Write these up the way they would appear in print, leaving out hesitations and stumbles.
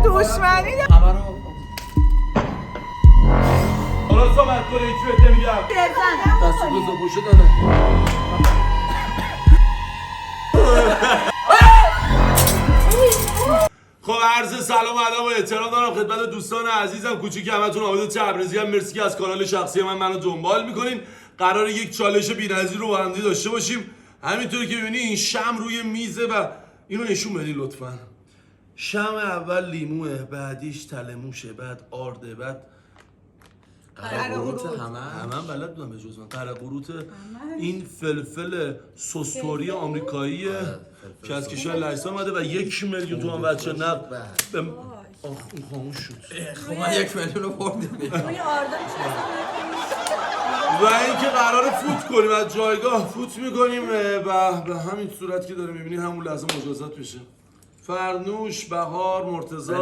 دشمنی دارم. همه رو حالا صحبت کنه هیچ بهت نمیگم. دست بزر پوشه داره. خب عرض سلام و ادب و احترام دارم خدمت دوستان عزیزم کوچیک همتون. عابد تبریزی هم مرسی که از کانال شخصی منو دنبال میکنین. قراره یک چالش بی‌نظیر رو با هم داشته باشیم. همینطوری که می‌بینی این شم روی میزه و اینو نشون بدین لطفاً. شم اول لیموه، بعدیش تلموشه، بعد آرده، بعد قرقروت همه بلد بودم به جز من. قرقروت این فلفل سوستوری آمریکاییه که از کشور لهستان اومده و 1 میلیون تومان بچه نقد به آخ اون خاموش شد. خب من 1 میلیون رو بردیم روی آردا و اینکه قراره فوت کنیم از جایگاه فوت میکنیم و به همین صورت که داره میبینی همون لحظه مجازات بشه. فرنوش، بهار، مرتضی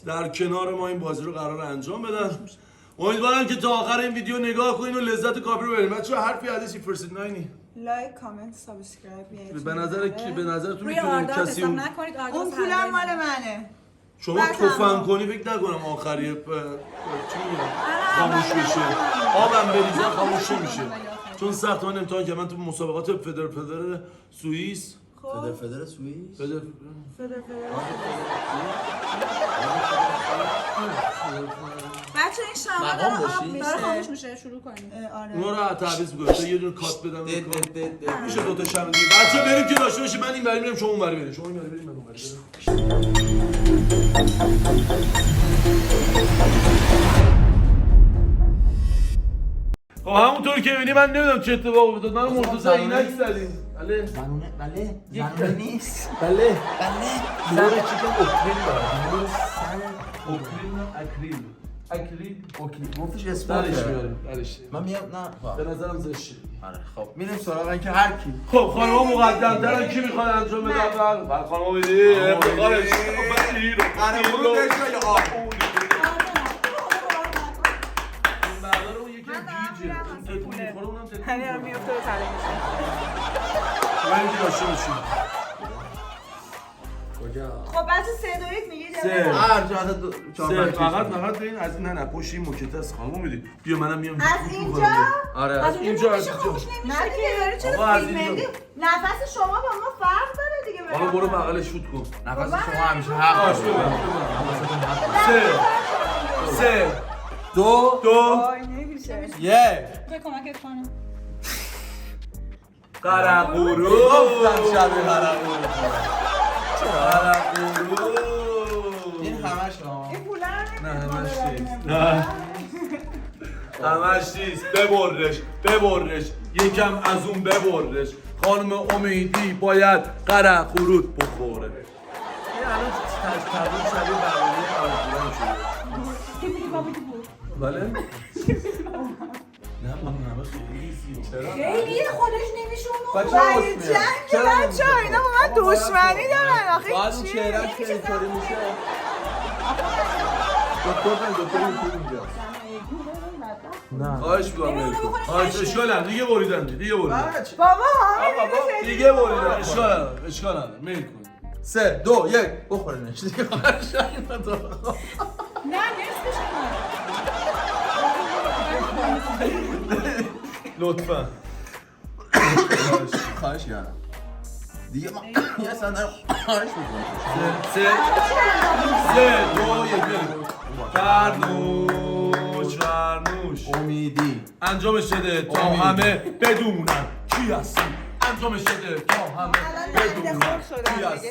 در کنار ما این بازی رو قرار انجام بدن. امیدوارم که تا آخر این ویدیو نگاه کنین و لذت کافی رو ببرین. بچه‌ها حرفی حدیثی فرستید ناینی. لایک، کامنت، سابسکرایب. به نظرتون روی میتونین آردا کسی حساب نکنید. آردا اون پولم مال منه. شما تفنگ کنی فکر نکنم آخری چی میگم خاموش بشه. آبم بریزه خاموش نمیشه. چون سخت من امتحان کردم. من تو مسابقات فدر سوئیس فدر سوئیس بچه این شما داره آب میشه. خاموش میشه. شروع کنیم. آره. اونا رو تعویض می‌کنم. یه دونه کات بدم. میشه دو تا شب دیگه. بچه‌ها بریم که داشته باشیم. من این وری میرم شما اون وری برید. شما این وری برید من اون وری برم. خب همونطور که می‌بینی من نمیدونم چه اتفاقی افتاد. منو مرتضی عینک زدیم. بله. زنونه نیست. بله. نور چیکن اوکریل داره. اوکریل اکریل گفتش اسمش میاریم. من میام نه به نظرم زشته. آره خب میریم سراغ اینکه هر کی خب خانم‌ها مقدم‌ترن کی میخواد انجام بده اول؟ بعد خانم‌ها بدی افتخارش قرقرو بشه یا آب این بردار اون یکی گیجه اون تکون میخوره اونم تکون همین هم میفته به تله میشه. باید اینکه داشته باشیم. خب بچه 3 2 1 میگید یا سه. نه؟ هر جهت 4 فقط به این از این نه پشت این موکته است خانم‌ها میدی بیا منم میام از اینجا آره از اینجا اینجا خاموش نمیشه دیگه. آقا از اینجا نفس شما با ما فرق داره دیگه. حالا برو بغلش فوت کن. نفس شما همیشه حق سه 2 وای نمیشه. 1 به کمکت کنم. قرقرو گفتم شبیه قرقرو قرقرو این همش ها این پوله رو نه نمیشه. همش نیست ببرش یکم از اون ببرش. خانم امیدی باید قرقرو بخوره. این الان تقریبا شبیه برنامه آرزوان شده. بله؟ نه من همه خیلی زیاد. خیلی خودش نمیشونه. بچه ها خوش میاد. جنگ بچه ها اینا با من دشمنی دارن. آخه باید اون چیه؟ چهرهش که اینطوری میشه دکتر اینجا نه خواهش می‌کنم خواهش اشکال دیگه بریدن بابا دیگه بریدن اشکال نداره میل کن 3 2 1 بخورینش دیگه خواهش نه نصفش لطفا خواهش کردم دیگه ما یه سندر خواهش میکنم 3 2 1 فرنوش امیدی انجامش بده تا همه بدونن کی هستی. انجامش بده تا همه بدونن کی هستی.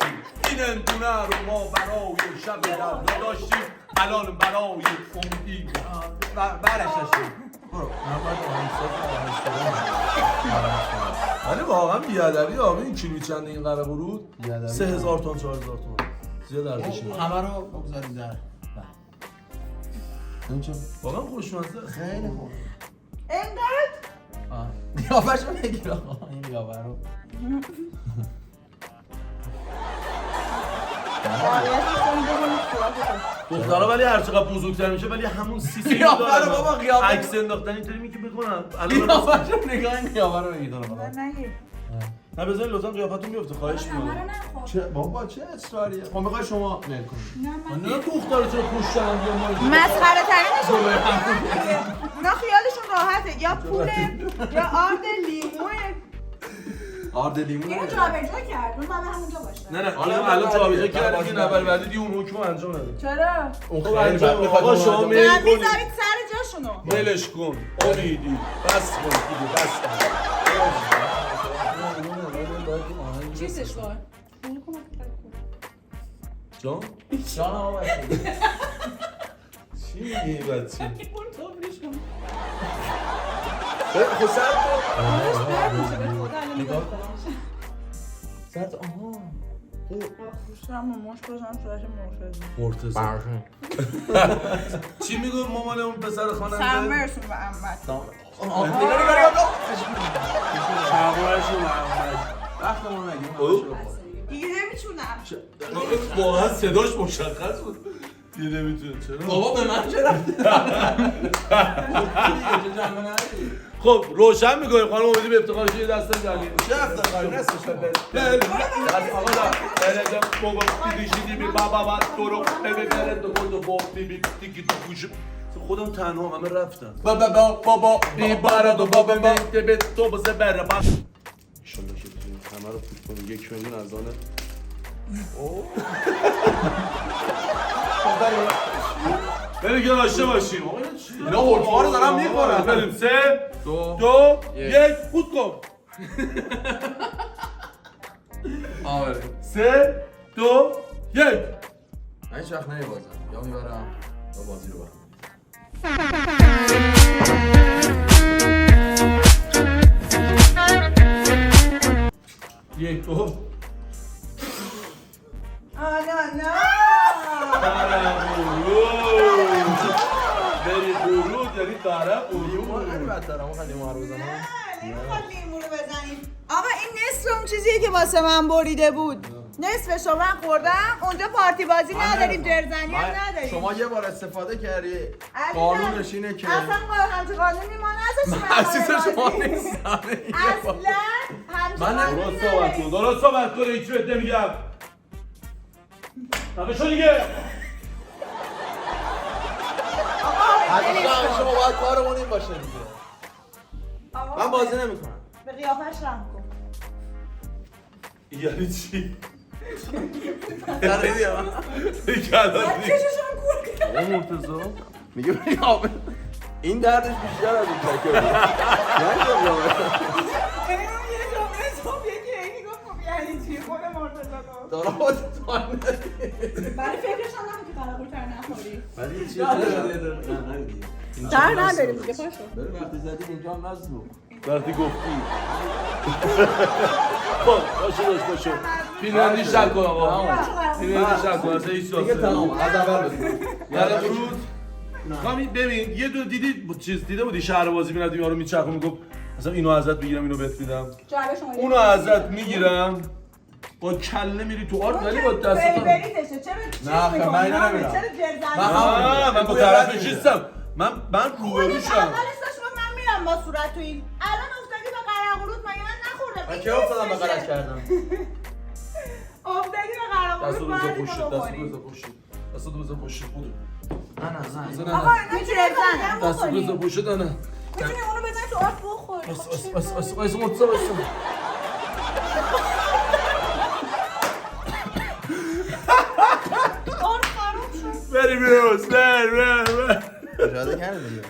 این انتونه رو ما برای شب در داشتیم الان برای امیدی برش داشتیم برو ولی واقعا بیادبی آبی این کیلو چند این قرقرو 3000 تومان 4000 تومان زیاد ارزشه. همه رو بگذاریم در واقعا خوشمزه خیلی خوب اینقدر قیافش رو بگیر آقا این قیافه رو دخترها ولی هر چقدر بزرگتر میشه ولی همون سی سری قیافه دارن. رو بابا قیافه عکس انداختن اینطوری میگه بکنم قیافه رو نگاه این قیافه رو بگیر من نگیر نه بذارین لطفا قیافتون بیفته خواهش می‌کنم. چه بابا چه اصراریه؟ خب میخوای شما نل کنید. من نه دختره چرا پوشتن یا ما مسخره ترینشون اونا خیالشون راحته یا پوله یا آرد لیموه. آرد لیمون. اینو جابجا کرد اون بعد همونجا باشه. نه الان جابجا کردید این اول بعدی دی اون حکم انجام نده. چرا؟ اون خب انجام آقا شما میل نه کنید. میذارید سر جاشونو. ولش کن. امیدی. بس کن دیگه بس کن. چیزش کن. جان؟ جان آقا چی میگی بچه؟ اون طوریش کن. خب سر تو برد میشه به خدا الان نگاه کن. سر تو آها دوستم ماماش بازم صورت مرتضی. مرتضی. چی میگو مامان اون پسر خواننده؟ سرمرسون و امت. شغلشون محمد. وقتمون نگیم دیگه نمیتونم. واقعا صداش مشخص بود. دیگه نمیتونه چرا؟ بابا به من چه رفته؟ خب روشن میکنیم خانم امیدی به افتخارش یه دست جنگی. چه افتخاری نستش آقا دا بلدم بابا دیدی بی بابا تو ببرد دو بابی بی دیگه تو گوش خودم تنها همه رفتم بابا بی بارد و بابا به تو بزه بره با ان شاء الله که بتونیم همه رو فوت کنیم 1 میلیون از آن بریم که داشته باشیم اینا هولفا رو دارم میکنن بریم 3 2 1 فوت کن آره 3 2 1 من هیچ وقت نمیبازم یا میبرم یا بازی رو برم 1 2 آنانا بری قرود یعنی طرف لیمون خیلی بدتر اما خیلی لیمون رو بزنم نمیخواد لیمو رو بزنیم. آقا این نصف اون چیزیه که واسه من بریده بود. نصفشو من خوردم. اونجا پارتی بازی نداریم، جرزنی هم نداریم. شما یه بار استفاده کردی عزیزم، قانونش اینه که اصلا همچه قانونی ما نداشتیم. عزیز شما نیستم اصلا همچه من قانونی درست صحبت کن درست صحبت کن هیچ بهت نمیگم تمه شو دیگه حتما شما باید کارمون این باشه دیگه من بازی نمیکنم به قیافش رحم کن. یعنی چی؟ دقیقی ها چششون کور کرد. آقا مرتضی میگه این دردش بیشتر از این تکه بود یعنی اون یه جمعه صبح یکی اینی گفت خب یعنی چی خود مرتضی گفت. دارم با برای فکرش هم نمی که قرار تر نخوری. ولی چی تر نداریم دیگه پاشو. وقتی زدی اینجا هم نزدو وقتی گفتی خب باشه فیلندی شک کن آقا فیلندی شک کن اصلا هیچ دیگه تمام از اول بزن یعنی برود کامی ببین یه دو دیدی چیز دیده بودی شهر بازی می‌رفتیم یارو میچرخه میگفت مثلا اینو ازت بگیرم اینو بهت میدم جعبه شما اونو ازت میگیرم با کله میری تو آرد ولی با دست بریتشه چرا نه، چیز خب من می‌کنی؟ اینو نمی‌رم. چرا جرزنی؟ من با طرف چیستم من روبروشم اولش داشت من میرم با صورت تو این الان افتادی به قرقروت مگه من نخوردم من که افتادم به غلط کردم افتادی به دستو قرقروت بزن بعد پشت اینو دستو بخوری. بزن پشت دستو بزن پشت خودو نه آقا اینا جرزن دستو بزن پشت نه میتونی اونو بزنی تو آب بخوری بس مرتضی بس آن خراب شد بریم روز بر اجازه کرده دیگه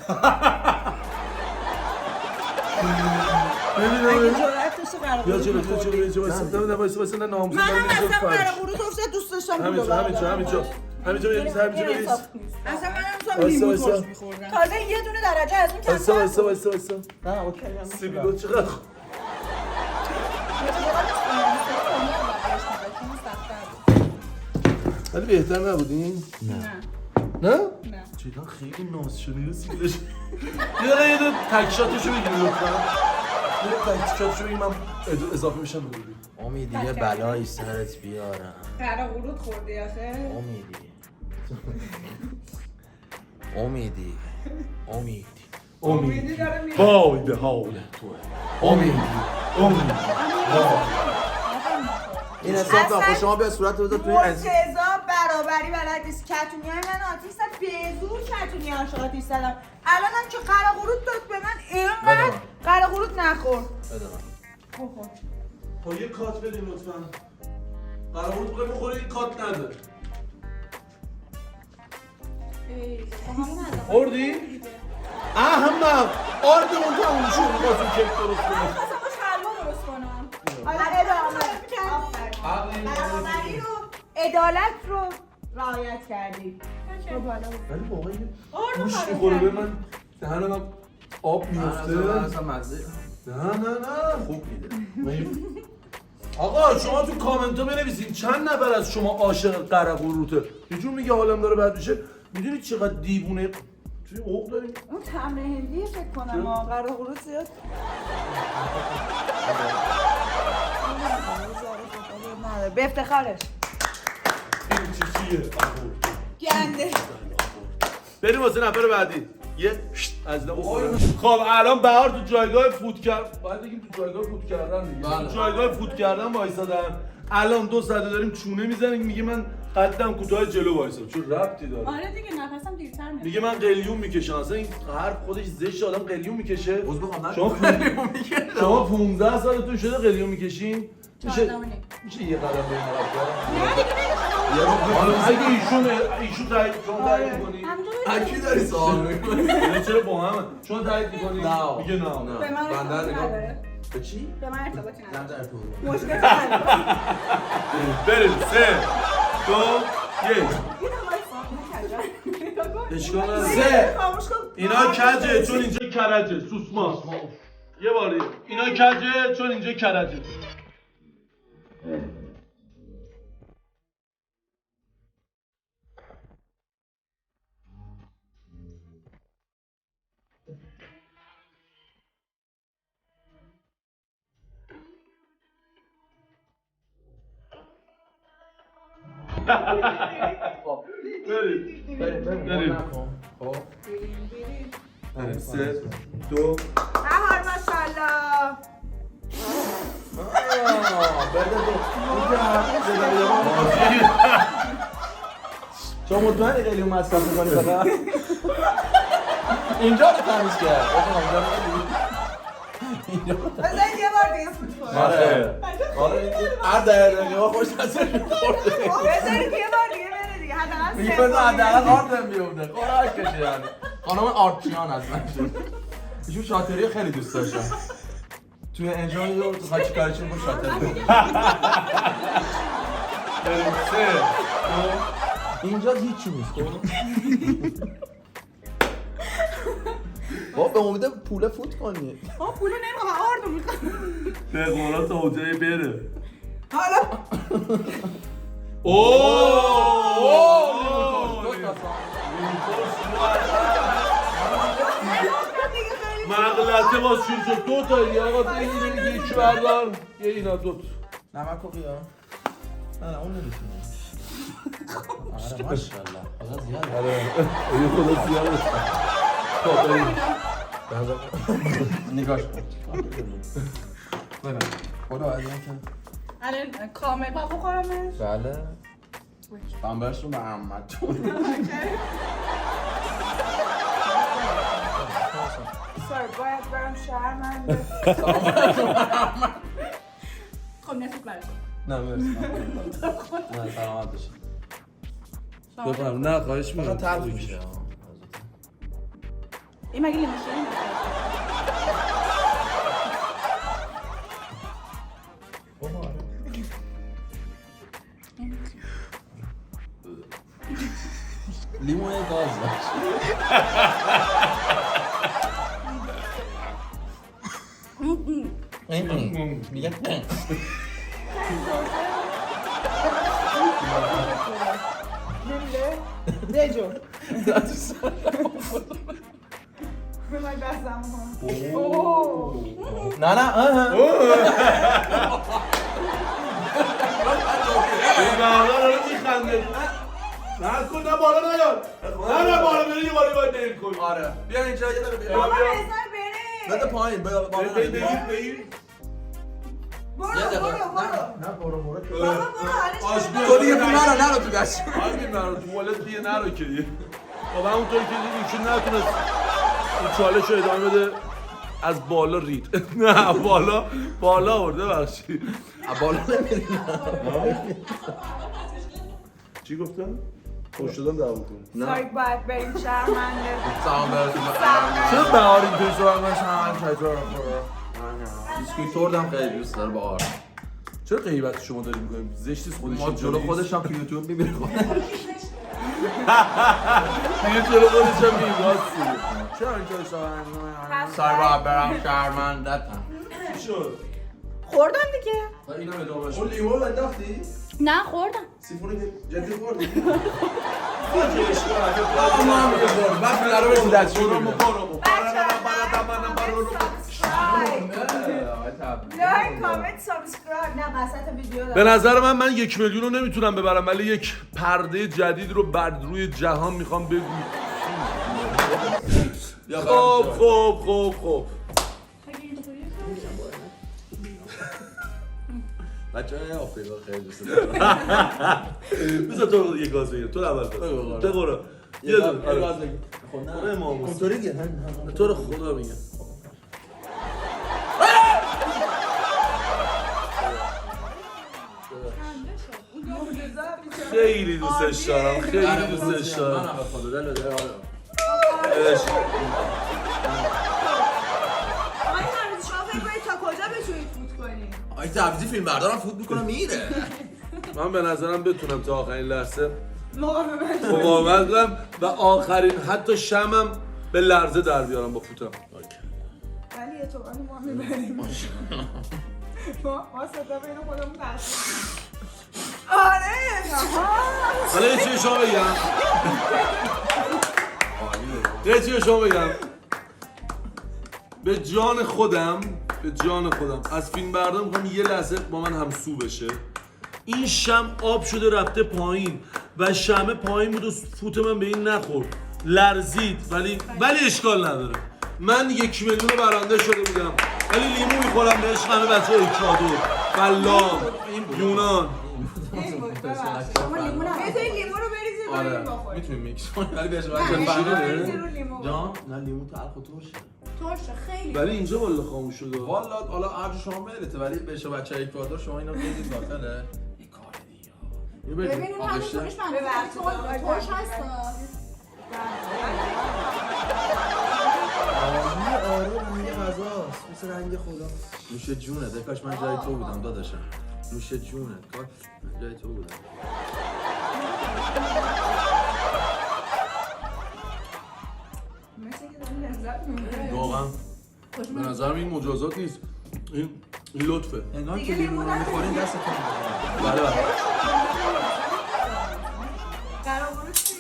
اگه جرأتش قرقروت وایسا نه ناموس منم اصلا قرقروت افتاد دوست داشتم همینجا بریز اصلا منم دوستم لیمو ترش می‌خوردم تازه یه دونه درجه از این کمتر وایسا نه اوکی سیبیلو چقدر ولی بهتر نبودین؟ نه؟ چیدان خیلی ناز شده یه سیبیلش یه دو تکشاتشو بگیری لطفا یه تکشاتشو بگیری من اضافه میشم بگیری امیدی یه بلایی سرت بیارم قرقروت خوردی آخه امیدی امیدی داره میره. وای به حال تو. امید. این حساب نکن شما بیا صورت رو بذار توی این مرتضی برابری بلد نیست. کتونی های من آتیش زد. به زور کتونی هاش آتیش زدم. الانم که قره قروت داد به من اینقدر بده من. قره قروت نخور. بده من. خب یه کات بدین لطفا. قرار بود بخوری بخوری کات نده. خوردی؟ احمق آردمون تموم شد می‌خواستیم کیک درست کنیم. خواستم باش حلوا درست کنم. برابری رو عدالت رو رعایت کردی. ولی واقعا یه آردو گوش خالی می‌خوره به کردی. من دهنم آب میفته. اصلا مزه نه خوب میده. آقا شما تو کامنت ها بنویسین چند نفر از شما عاشق قره قروته. یه جور میگه حالم داره بد میشه. میدونید چقدر دیوونه توی عقد داریم؟ اون طعم هندیه فکر کنم قره قروت زیاد. به افتخارش این چیه؟ گنده. بریم واسه نفر بعدی. یه از اینا بخورم. خب الان بهار تو جایگاه فوت کرد. باید بگیم تو جایگاه فوت کردن دیگه. بله. تو جایگاه فوت کردن وایسادن. الان 2 ساعته داریم چونه میزنیم میگه من قدم کوتاه جلو وایسادم. چون ربطی داره. آره دیگه نفسم دیرتر میاد. میگه من قلیون میکشم. اصلا این حرف خودش زشت آدم قلیون میکشه. عضو بخوام شما 15 سالتون شده قلیون میکشین؟ میشه 14 یه قدم به این عقب برم؟ نه دیگه نمیخوام. حالا اگه ایشون تایید شما تایید می‌کنی؟ اکی داری سوال میکنی؟ یعنی چرا با هم؟ شما تایید می‌کنی؟ نه. میگه نه. به من بنده ارتباطی نگاه. نداره. به چی؟ به من ارتباطی نه نداره. در تو. مشکل نداره. بریم 3 2 1 اینو وایسا. نکردم. اشکال نداره. سه. خاموش کن. اینا کجه چون اینجا کرجه سوسما یه باری اینا کجه چون اینجا کرجه بریم خب. بریم 3 2 بهار ماشاءالله. شما مطمئنی قلیون مصرف می‌کنی فقط؟ اینجا رو تمیز کرد. بذارید یه بار دیگه فوت کنم. آره هر دقیقه خوش تصویر می‌خورده. بذارید یه بار دیگه بره دیگه. حداقل میگه سه بذار بار. حداقل آردم بیفته. خوراک کشه یعنی. خانم آرچیان از من شد. ایشون شاتری خیلی دوست داشتم. توی انجام رو خواهی چی کارشون با شاتری بریم 3 اینجا هیچی نیست. با به امید پول فوت کنی. آه پولو نمیخوام آردو میخوام. به قولات تا اوجه بره حالا مغلطه باز شروع شد 2 تا آقا بگیرین یکی بردار یه اینا 2 تا نمک و قیام. نه اون نمیتونه. آره ماشاءالله. خدا زیاد. آره یه خدا سیاه خب بریم نگاش کن. ببین. خدا از این که الان کامل با بخورمش. بله. بامبرش رو محمد. سر باید برم شهر من. خب نسیت براتون. نه مرسی. نه سلامت باشی. بفهم نه خواهش میکنم فقط تلخ میشه. این مگه لیموشیری لیمون گاز داشت. میگه بجو. به من بستم نه نه این بردار رو میخنده نکن نه بالا نیاد نه بالا بری یه باری باید نیل کن آره بیا اینجا یه دقیقه بیا بابا بیا. بذار بره بده پایین بالا بگیر نگیر. بگیر برو یه دقیقه. برو نه برو بابا برو آش حالش بیا. تو دیگه تو نرو تو گشت همین مرا تو والد دیگه نرو که دیگه خب همونطوری که دیدی چون نتونست این چالش رو ادامه بده از بالا رید نه بالا آورده بخشی بالا نمیری چی گفتم؟ خوش شدم دعوا کنم سایت باید بریم شرمنده سلام براتون سلام. چرا بهار اینطوری صحبت من شما چطور بیسکویت توردم خیلی دوست داره بهار چرا غیبت شما داریم میکنیم؟ زشتیست خودش ما جلو خودش هم تو یوتیوب میبینه دیگه جلو خودش هم میگه راستی چرا اینطوری صحبت میکنم سای باید برم شرمندتم چی شد؟ خوردم دیگه اینم ادامهش اون لیمو رو انداختی؟ نه خوردم سیفونو جدی خوردی؟ ما هم یه خورد وقتی قرار به تو دستشون میبینه لایک کامنت سابسکرایب نه وسط ویدیو به دارم نظر من 1 میلیون رو نمیتونم ببرم ولی یک پرده جدید رو بر روی جهان میخوام بگو خب بچه های آفریقا خیلی دوست دارم بذار تو یه گاز بگیر تو اول بگو. بگو برو یه دونه آره. آره ماموس. اونطوری دیگه تو رو خدا میگم خیلی دوستش دارم خیلی دوستش دارم منم به خدا دل بده عشق. آقای حمیدی شما فکر کنید تا کجا بتونید فوت کنید آی تعویضی فیلم بردارم فوت میکنم میره من به نظرم بتونم تا آخرین لحظه مقاومت مقاومت کنم و آخرین حتی شمم به لرزه در بیارم با فوتم ولی یه طورانی ما میبریم ما صدا بین خودمون تحصیل آره حالا یه چیه شما بگم یه چیه شما بگم به جان خودم از فیلم بردارم میخوام یه لحظه با من همسو بشه این شم آب شده رفته پایین و شمه پایین بود و فوت من به این نخورد لرزید ولی اشکال نداره من 1 میلیون برنده شده بودم ولی لیمو میخورم به عشق همه بچه اکوادور بلام یونان شما لیمو رو بریزید و آره بریم بخورید میتونیم میکس کنیم ولی بهش باید بریزید رو لیمو جان نه لیمو تلخ و ترشه ترشه خیلی ولی اینجا والا خاموش شده والا حالا هر شما میلته ولی بهش بچه اکوادور شما اینو بریزید داخله این کار دیگه ببینیم همین تورش من تورش هست آره رنگ غذاست مثل رنگ خدا نوش جونه کاش من جای تو بودم داداشم نوش جونه کاش من جای تو بودم مثل که داریم لذت می‌بریم. واقعا به نظرم این مجازات نیست این لطفه انگار که لیمو رو میخورین دستتون بله قرار چی؟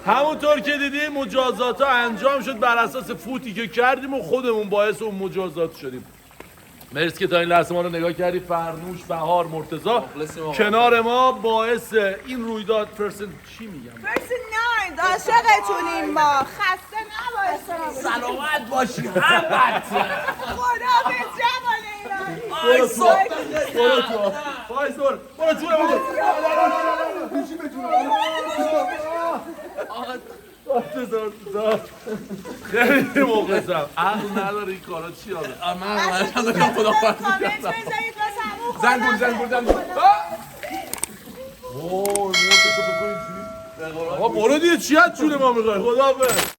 همونطور که دیدیم مجازات ها انجام شد بر اساس فوتی که کردیم و خودمون باعث اون مجازات شدیم مرسی که تا این لحظه ما رو نگاه کردی فرنوش بهار مرتضی کنار ما باعث این رویداد چی میگم فرست ناید عاشقتونیم ما خسته نباشید سلامت باشی همت خداحافظ جوان ایرانی برو خیلی مخلصم عقل نداره این کارا چی آده من داشتم خدا کامنت بذارید واسه همون زنگول آقا برو دیگه چی از چونه ما میخوای خداحافظ